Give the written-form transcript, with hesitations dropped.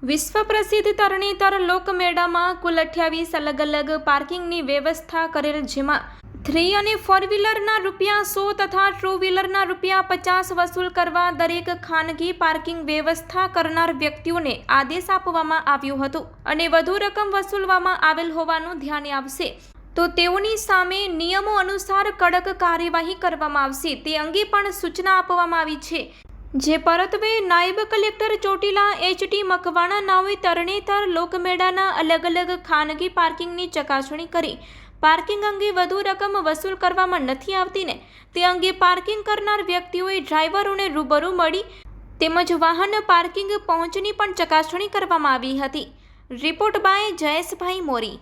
વિશ્વ પ્રસિદ્ધ તરણેતર લોકમેળામાં કુલ 28 અલગ અલગ પાર્કિંગની વ્યવસ્થા કરેલ, જેમાં 3 અને 4 વ્હીલરના ₹100 તથા 2 વ્હીલરના ₹50 વસૂલ કરવા દરેક ખાનગી પાર્કિંગ વ્યવસ્થા કરનાર વ્યક્તિઓને આદેશ આપવામાં આવ્યો હતો અને વધુ રકમ વસૂલવામાં આવેલ હોવાનું ધ્યાને આવશે તો તેઓની સામે નિયમો અનુસાર કડક કાર્યવાહી કરવામાં આવશે તે અંગે પણ સૂચના આપવામાં આવી છે, જે પરત્વે નાયબ કલેક્ટર ચોટીલા HT મકવાણા નાઓએ તરણેતર લોકમેળાના અલગ અલગ ખાનગી પાર્કિંગની ચકાસણી કરી પાર્કિંગ અંગે વધુ રકમ વસૂલ કરવામાં નથી આવતી ને તે અંગે પાર્કિંગ કરનાર વ્યક્તિઓએ ડ્રાઈવરોને રૂબરૂ મળી તેમજ વાહન પાર્કિંગ પહોંચની પણ ચકાસણી કરવામાં આવી હતી। Report by Jayeshbhai Mori.